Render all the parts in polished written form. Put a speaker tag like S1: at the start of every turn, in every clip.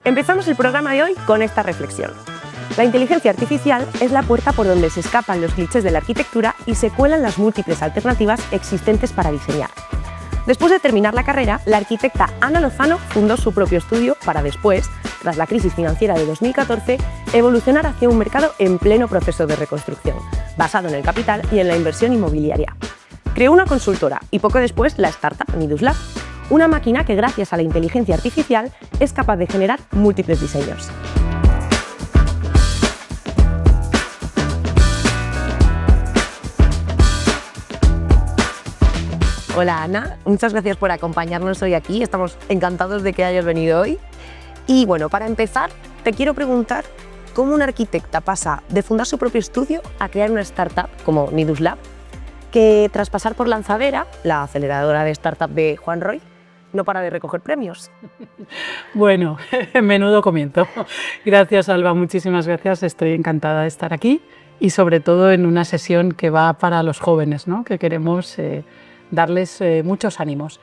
S1: Empezamos el programa de hoy con esta reflexión. La inteligencia artificial es la puerta por donde se escapan los clichés de la arquitectura y se cuelan las múltiples alternativas existentes para diseñar. Después de terminar la carrera, la arquitecta Ana Lozano fundó su propio estudio para después, tras la crisis financiera de 2014, evolucionar hacia un mercado en pleno proceso de reconstrucción, basado en el capital y en la inversión inmobiliaria. Creó una consultora y poco después la startup NidusLab, una máquina que gracias a la inteligencia artificial es capaz de generar múltiples diseños. Hola Ana, muchas gracias por acompañarnos hoy aquí, estamos encantados de que hayas venido hoy. Y bueno, para empezar, te quiero preguntar cómo una arquitecta pasa de fundar su propio estudio a crear una startup como NidusLab, que tras pasar por Lanzadera, la aceleradora de startup de Juan Roy, no para de recoger premios.
S2: Bueno, menudo comienzo. Gracias, Alba, muchísimas gracias. Estoy encantada de estar aquí y sobre todo en una sesión que va para los jóvenes, ¿no? Que queremos darles muchos ánimos.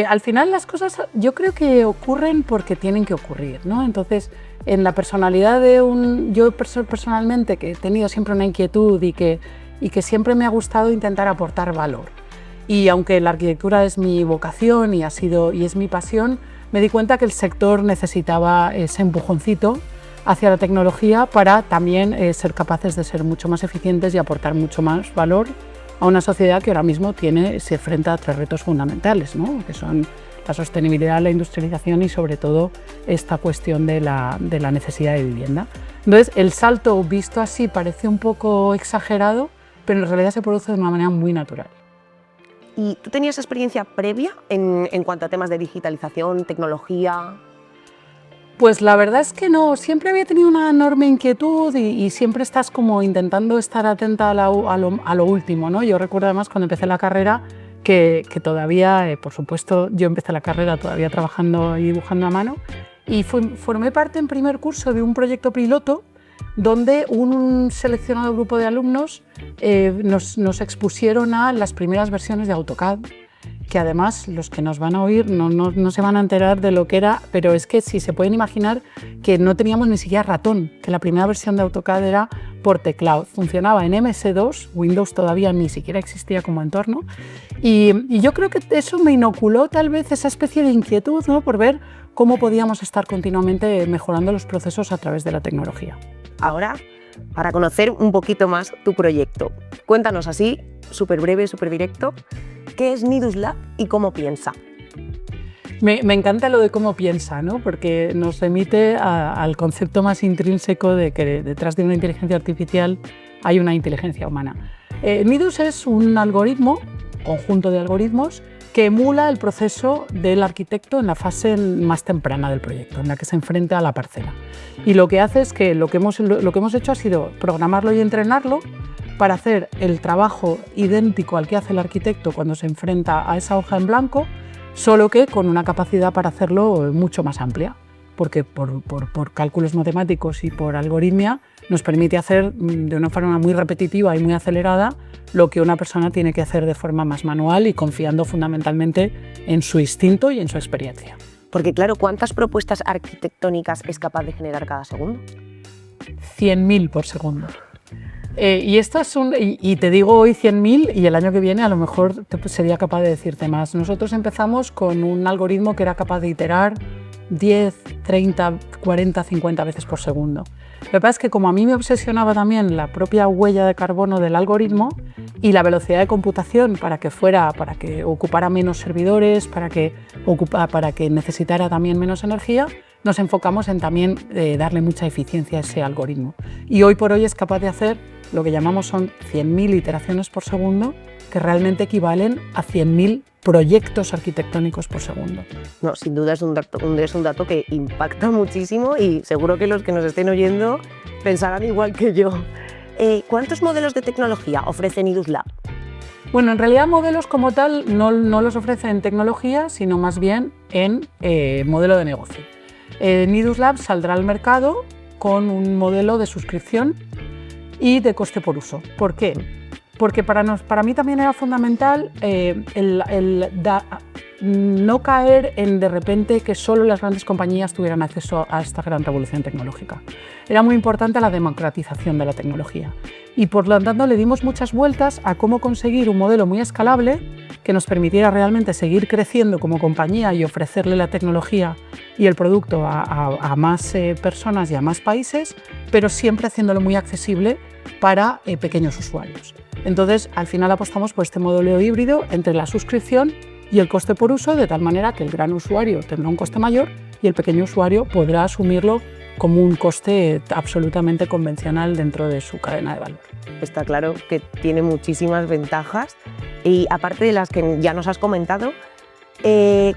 S2: Al final las cosas yo creo que ocurren porque tienen que ocurrir, ¿no? Entonces, en la personalidad de yo personalmente, que he tenido siempre una inquietud y que siempre me ha gustado intentar aportar valor. Y aunque la arquitectura es mi vocación y es mi pasión, me di cuenta que el sector necesitaba ese empujoncito hacia la tecnología para también ser capaces de ser mucho más eficientes y aportar mucho más valor a una sociedad que ahora mismo se enfrenta a tres retos fundamentales, ¿no? Que son la sostenibilidad, la industrialización y sobre todo esta cuestión de la necesidad de vivienda. Entonces, el salto visto así parece un poco exagerado, pero en realidad se produce de una manera muy natural.
S1: ¿Y tú tenías experiencia previa en cuanto a temas de digitalización, tecnología?
S2: Pues la verdad es que no, siempre había tenido una enorme inquietud y siempre estás como intentando estar atenta a lo último, ¿no? Yo recuerdo además cuando empecé la carrera que todavía, por supuesto, yo empecé la carrera todavía trabajando y dibujando a mano y formé parte en primer curso de un proyecto piloto donde un seleccionado grupo de alumnos nos expusieron a las primeras versiones de AutoCAD, que además los que nos van a oír no se van a enterar de lo que era, pero es que si se pueden imaginar que no teníamos ni siquiera ratón, que la primera versión de AutoCAD era por teclado, funcionaba en MS2, Windows todavía ni siquiera existía como entorno, y yo creo que eso me inoculó tal vez esa especie de inquietud, ¿no? Por ver cómo podíamos estar continuamente mejorando los procesos a través de la tecnología.
S1: Ahora, para conocer un poquito más tu proyecto, cuéntanos así, súper breve, súper directo, ¿qué es NidusLab y cómo piensa?
S2: Me encanta lo de cómo piensa, ¿no? Porque nos remite al concepto más intrínseco de que detrás de una inteligencia artificial hay una inteligencia humana. Nidus es un conjunto de algoritmos que emula el proceso del arquitecto en la fase más temprana del proyecto, en la que se enfrenta a la parcela. Y lo que hace es que lo que hemos hecho ha sido programarlo y entrenarlo para hacer el trabajo idéntico al que hace el arquitecto cuando se enfrenta a esa hoja en blanco, solo que con una capacidad para hacerlo mucho más amplia, porque por cálculos matemáticos y por algoritmia nos permite hacer de una forma muy repetitiva y muy acelerada lo que una persona tiene que hacer de forma más manual y confiando fundamentalmente en su instinto y en su experiencia.
S1: Porque claro, ¿cuántas propuestas arquitectónicas es capaz de generar cada segundo?
S2: 100.000 por segundo. Y te digo hoy 100.000 y el año que viene a lo mejor sería capaz de decirte más. Nosotros empezamos con un algoritmo que era capaz de iterar 10, 30, 40, 50 veces por segundo. Lo que pasa es que como a mí me obsesionaba también la propia huella de carbono del algoritmo y la velocidad de computación para que ocupara menos servidores, para que necesitara también menos energía, nos enfocamos en también darle mucha eficiencia a ese algoritmo. Y hoy por hoy es capaz de hacer lo que llamamos son 100.000 iteraciones por segundo, que realmente equivalen a 100.000 proyectos arquitectónicos por segundo.
S1: No, sin duda es un dato que impacta muchísimo y seguro que los que nos estén oyendo pensarán igual que yo. ¿Cuántos modelos de tecnología ofrece NidusLab?
S2: Bueno, en realidad modelos como tal no los ofrece en tecnología, sino más bien en modelo de negocio. NidusLab saldrá al mercado con un modelo de suscripción y de coste por uso. ¿Por qué? Porque para mí también era fundamental no caer en de repente que solo las grandes compañías tuvieran acceso a esta gran revolución tecnológica. Era muy importante la democratización de la tecnología y por lo tanto le dimos muchas vueltas a cómo conseguir un modelo muy escalable que nos permitiera realmente seguir creciendo como compañía y ofrecerle la tecnología y el producto a más personas y a más países, pero siempre haciéndolo muy accesible para pequeños usuarios. Entonces, al final apostamos por este modelo híbrido entre la suscripción y el coste por uso, de tal manera que el gran usuario tendrá un coste mayor y el pequeño usuario podrá asumirlo como un coste absolutamente convencional dentro de su cadena de valor.
S1: Está claro que tiene muchísimas ventajas y aparte de las que ya nos has comentado,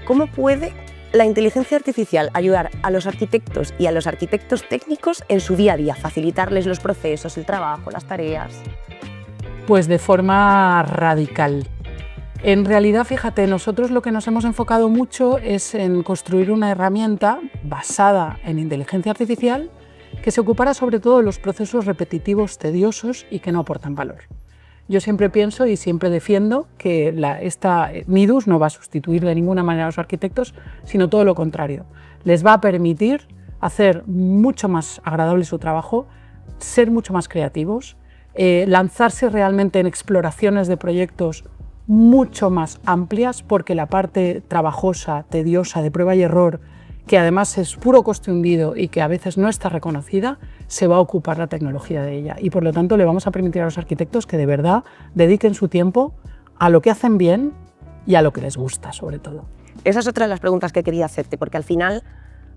S1: ¿cómo puede la inteligencia artificial ayudar a los arquitectos y a los arquitectos técnicos en su día a día, facilitarles los procesos, el trabajo, las tareas?
S2: Pues de forma radical. En realidad, fíjate, nosotros lo que nos hemos enfocado mucho es en construir una herramienta basada en inteligencia artificial que se ocupara sobre todo de los procesos repetitivos, tediosos y que no aportan valor. Yo siempre pienso y siempre defiendo que esta Nidus no va a sustituir de ninguna manera a los arquitectos, sino todo lo contrario. Les va a permitir hacer mucho más agradable su trabajo, ser mucho más creativos, lanzarse realmente en exploraciones de proyectos mucho más amplias, porque la parte trabajosa, tediosa, de prueba y error, que además es puro coste hundido y que a veces no está reconocida, se va a ocupar la tecnología de ella. Y por lo tanto le vamos a permitir a los arquitectos que de verdad dediquen su tiempo a lo que hacen bien y a lo que les gusta, sobre todo.
S1: Esa es otra de las preguntas que quería hacerte, porque al final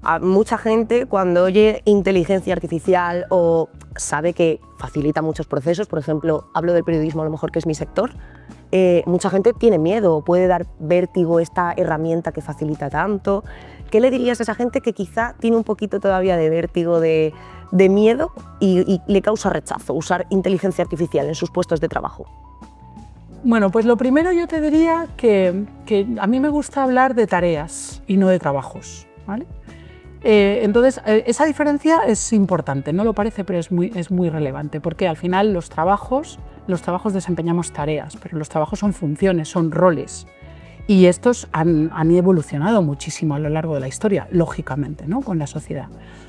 S1: a mucha gente cuando oye inteligencia artificial o sabe que facilita muchos procesos, por ejemplo, hablo del periodismo a lo mejor que es mi sector, mucha gente tiene miedo, puede dar vértigo esta herramienta que facilita tanto. ¿Qué le dirías a esa gente que quizá tiene un poquito todavía de vértigo, de miedo y le causa rechazo usar inteligencia artificial en sus puestos de trabajo?
S2: Bueno, pues lo primero yo te diría que a mí me gusta hablar de tareas y no de trabajos, ¿vale? Entonces, esa diferencia es importante, no lo parece, pero es muy relevante, porque al final los trabajos desempeñamos tareas, pero los trabajos son funciones, son roles. Y estos han evolucionado muchísimo a lo largo de la historia, lógicamente, ¿no? Con la sociedad.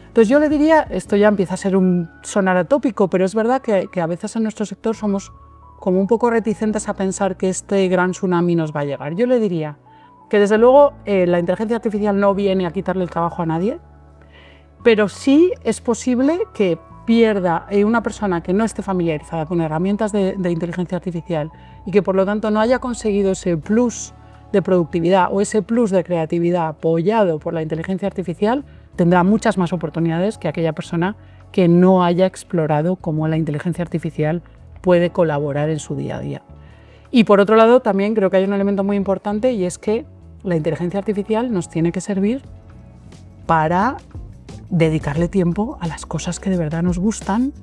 S2: Entonces yo le diría, esto ya empieza a ser sonar atópico, pero es verdad que a veces en nuestro sector somos como un poco reticentes a pensar que este gran tsunami nos va a llegar. Yo le diría que desde luego la inteligencia artificial no viene a quitarle el trabajo a nadie, pero sí es posible que pierda una persona que no esté familiarizada con herramientas de inteligencia artificial y que por lo tanto no haya conseguido ese plus de productividad o ese plus de creatividad apoyado por la inteligencia artificial, tendrá muchas más oportunidades que aquella persona que no haya explorado cómo la inteligencia artificial puede colaborar en su día a día. Y por otro lado, también creo que hay un elemento muy importante y es que la inteligencia artificial nos tiene que servir para dedicarle tiempo a las cosas que de verdad nos gustan,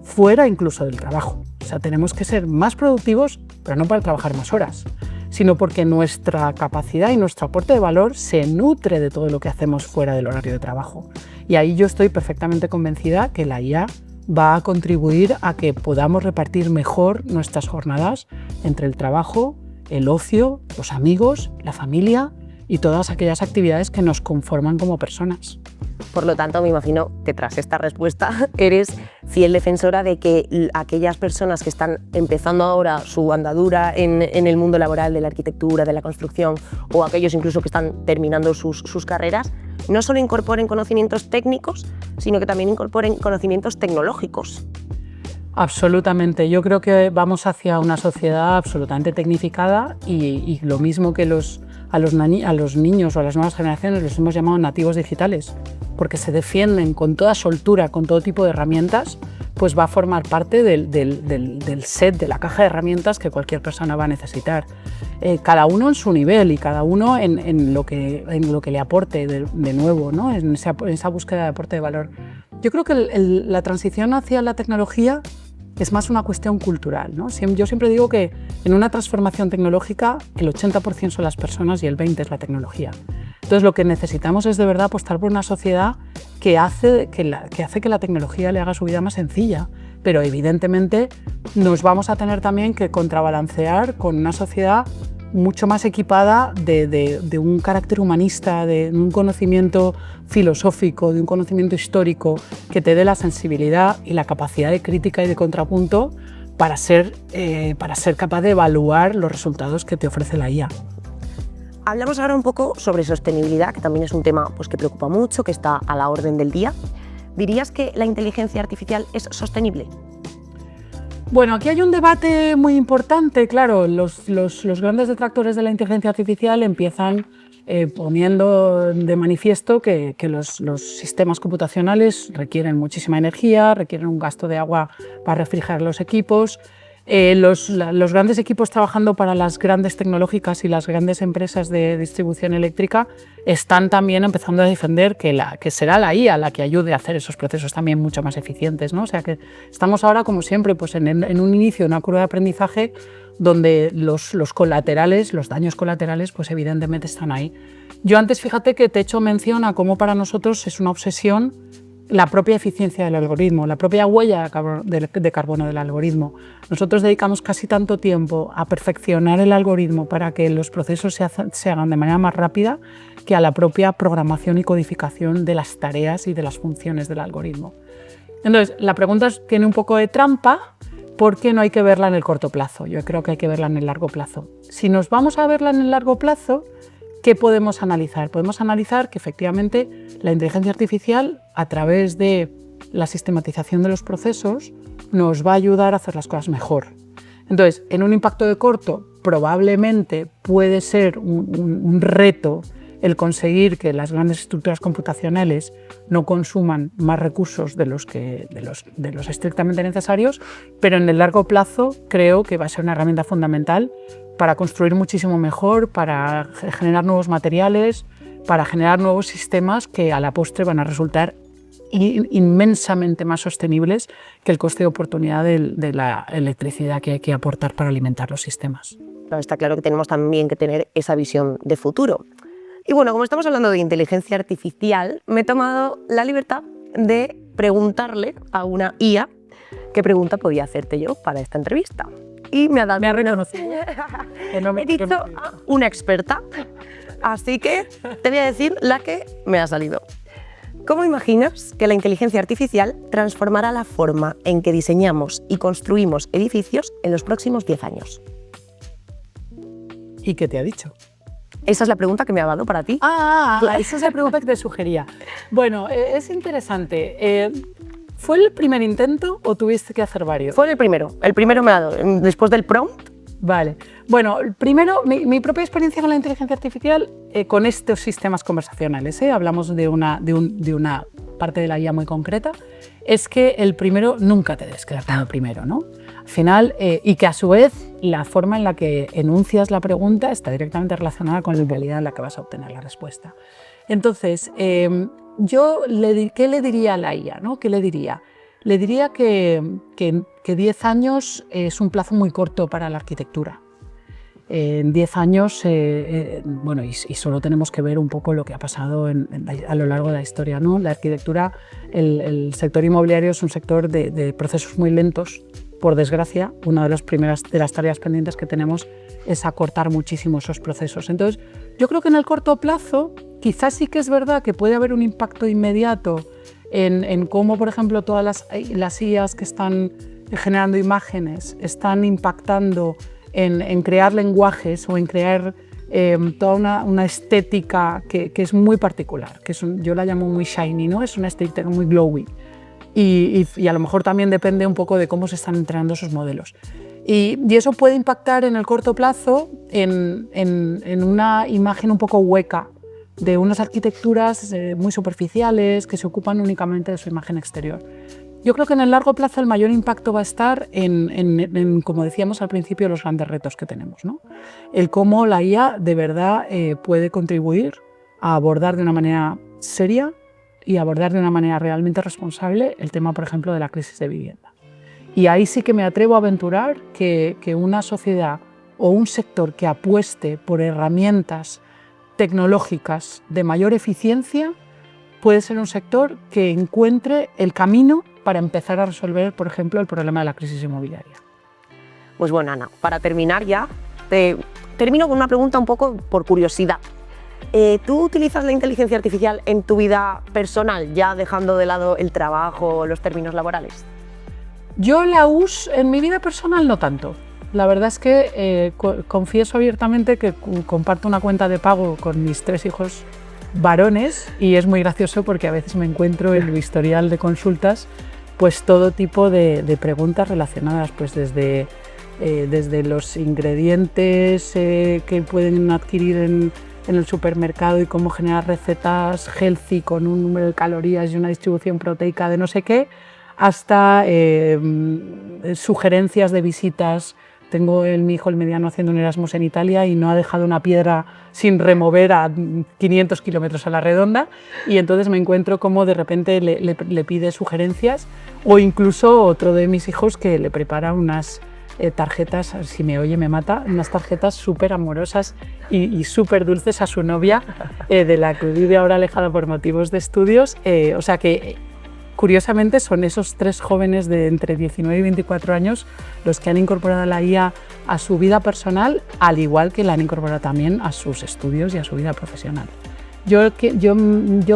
S2: fuera incluso del trabajo. O sea, tenemos que ser más productivos, pero no para trabajar más horas, sino porque nuestra capacidad y nuestro aporte de valor se nutre de todo lo que hacemos fuera del horario de trabajo. Y ahí yo estoy perfectamente convencida que la IA va a contribuir a que podamos repartir mejor nuestras jornadas entre el trabajo, el ocio, los amigos, la familia y todas aquellas actividades que nos conforman como personas.
S1: Por lo tanto, me imagino que tras esta respuesta eres fiel defensora de que aquellas personas que están empezando ahora su andadura en el mundo laboral de la arquitectura, de la construcción, o aquellos incluso que están terminando sus carreras, no solo incorporen conocimientos técnicos, sino que también incorporen conocimientos tecnológicos.
S2: Absolutamente. Yo creo que vamos hacia una sociedad absolutamente tecnificada y lo mismo que a los niños o a las nuevas generaciones los hemos llamado nativos digitales, porque se defienden con toda soltura, con todo tipo de herramientas, pues va a formar parte del set, de la caja de herramientas que cualquier persona va a necesitar. Cada uno en su nivel y cada uno en lo que le aporte de nuevo, ¿no? en esa búsqueda de aporte de valor. Yo creo que la transición hacia la tecnología es más una cuestión cultural, ¿no? Yo siempre digo que en una transformación tecnológica el 80% son las personas y el 20% es la tecnología. Entonces lo que necesitamos es de verdad apostar por una sociedad que hace que la tecnología le haga su vida más sencilla, pero evidentemente nos vamos a tener también que contrabalancear con una sociedad mucho más equipada de un carácter humanista, de un conocimiento filosófico, de un conocimiento histórico que te dé la sensibilidad y la capacidad de crítica y de contrapunto para ser capaz de evaluar los resultados que te ofrece la IA.
S1: Hablamos ahora un poco sobre sostenibilidad, que también es un tema pues, que preocupa mucho, que está a la orden del día. ¿Dirías que la inteligencia artificial es sostenible?
S2: Bueno, aquí hay un debate muy importante. Claro, los grandes detractores de la inteligencia artificial empiezan poniendo de manifiesto que los sistemas computacionales requieren muchísima energía, requieren un gasto de agua para refrigerar los equipos. Los grandes equipos trabajando para las grandes tecnológicas y las grandes empresas de distribución eléctrica están también empezando a defender que será la IA la que ayude a hacer esos procesos también mucho más eficientes, ¿no? O sea que estamos ahora, como siempre, pues en un inicio de una curva de aprendizaje donde los colaterales, los daños colaterales, pues evidentemente están ahí. Yo antes, fíjate que te he hecho mención a cómo para nosotros es una obsesión la propia eficiencia del algoritmo, la propia huella de carbono del algoritmo. Nosotros dedicamos casi tanto tiempo a perfeccionar el algoritmo para que los procesos se hagan de manera más rápida que a la propia programación y codificación de las tareas y de las funciones del algoritmo. Entonces, la pregunta tiene un poco de trampa porque no hay que verla en el corto plazo. Yo creo que hay que verla en el largo plazo. Si nos vamos a verla en el largo plazo, ¿qué podemos analizar? Podemos analizar que efectivamente la inteligencia artificial, a través de la sistematización de los procesos, nos va a ayudar a hacer las cosas mejor. Entonces, en un impacto de corto, probablemente puede ser un reto el conseguir que las grandes estructuras computacionales no consuman más recursos de los estrictamente necesarios, pero en el largo plazo creo que va a ser una herramienta fundamental para construir muchísimo mejor, para generar nuevos materiales, para generar nuevos sistemas que a la postre van a resultar inmensamente más sostenibles que el coste de oportunidad de la electricidad que hay que aportar para alimentar los sistemas.
S1: Claro, está claro que tenemos también que tener esa visión de futuro. Y bueno, como estamos hablando de inteligencia artificial, me he tomado la libertad de preguntarle a una IA qué pregunta podía hacerte yo para esta entrevista. Y me ha
S2: reconocido.
S1: He dicho a una experta, así que te voy a decir la que me ha salido. ¿Cómo imaginas que la inteligencia artificial transformará la forma en que diseñamos y construimos edificios en los próximos 10 años?
S2: ¿Y qué te ha dicho?
S1: Esa es la pregunta que me ha dado para ti.
S2: Esa es la pregunta que te sugería. Bueno, es interesante. ¿Fue el primer intento o tuviste que hacer varios?
S1: Fue el primero me ha dado, después del prompt.
S2: Vale. Bueno, primero, mi propia experiencia con la inteligencia artificial, con estos sistemas conversacionales, hablamos de una parte de la IA muy concreta, es que el primero nunca te debes quedar tan primero, ¿no? Al final, y que a su vez la forma en la que enuncias la pregunta está directamente relacionada con la realidad en la que vas a obtener la respuesta. Entonces, ¿qué le diría a la IA, ¿no? ¿Qué le diría? Le diría que 10 años es un plazo muy corto para la arquitectura. En 10 años, bueno, y solo tenemos que ver un poco lo que ha pasado a lo largo de la historia, ¿no? La arquitectura, el sector inmobiliario es un sector de procesos muy lentos. Por desgracia, una de las tareas pendientes que tenemos es acortar muchísimo esos procesos. Entonces, yo creo que en el corto plazo, quizás sí que es verdad que puede haber un impacto inmediato en cómo, por ejemplo, todas las IAs que están generando imágenes están impactando en crear lenguajes o en crear toda una estética que es muy particular, yo la llamo muy shiny, ¿no? Es una estética muy glowy y a lo mejor también depende un poco de cómo se están entrenando esos modelos. Y eso puede impactar en el corto plazo en una imagen un poco hueca de unas arquitecturas muy superficiales que se ocupan únicamente de su imagen exterior. Yo creo que en el largo plazo el mayor impacto va a estar en como decíamos al principio, los grandes retos que tenemos, ¿no? El cómo la IA de verdad puede contribuir a abordar de una manera seria y abordar de una manera realmente responsable el tema, por ejemplo, de la crisis de vivienda. Y ahí sí que me atrevo a aventurar que una sociedad o un sector que apueste por herramientas tecnológicas de mayor eficiencia puede ser un sector que encuentre el camino para empezar a resolver, por ejemplo, el problema de la crisis inmobiliaria.
S1: Pues bueno, Ana, para terminar ya, te termino con una pregunta un poco por curiosidad. ¿Tú utilizas la inteligencia artificial en tu vida personal, ya dejando de lado el trabajo o los términos laborales?
S2: Yo la uso en mi vida personal no tanto. La verdad es que confieso abiertamente que comparto una cuenta de pago con mis 3 hijos varones y es muy gracioso porque a veces me encuentro en el historial de consultas pues todo tipo de preguntas relacionadas pues desde los ingredientes que pueden adquirir en el supermercado y cómo generar recetas healthy con un número de calorías y una distribución proteica de no sé qué, hasta sugerencias de visitas. Tengo mi hijo el mediano haciendo un Erasmus en Italia y no ha dejado una piedra sin remover a 500 kilómetros a la redonda y entonces me encuentro como de repente le pide sugerencias o incluso otro de mis hijos que le prepara unas tarjetas, si me oye me mata, unas tarjetas súper amorosas y súper dulces a su novia, de la que vive ahora alejada por motivos de estudios, o sea que curiosamente son esos 3 jóvenes de entre 19 y 24 años los que han incorporado la IA a su vida personal, al igual que la han incorporado también a sus estudios y a su vida profesional. Yo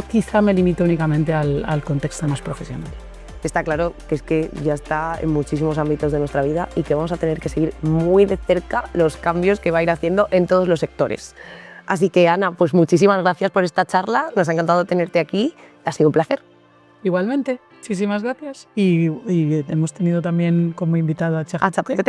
S2: quizá me limito únicamente al contexto más profesional.
S1: Está claro que es que ya está en muchísimos ámbitos de nuestra vida y que vamos a tener que seguir muy de cerca los cambios que va a ir haciendo en todos los sectores. Así que, Ana, pues muchísimas gracias por esta charla, nos ha encantado tenerte aquí, ha sido un placer.
S2: Igualmente, muchísimas gracias. Y hemos tenido también como invitado a ChatGPT.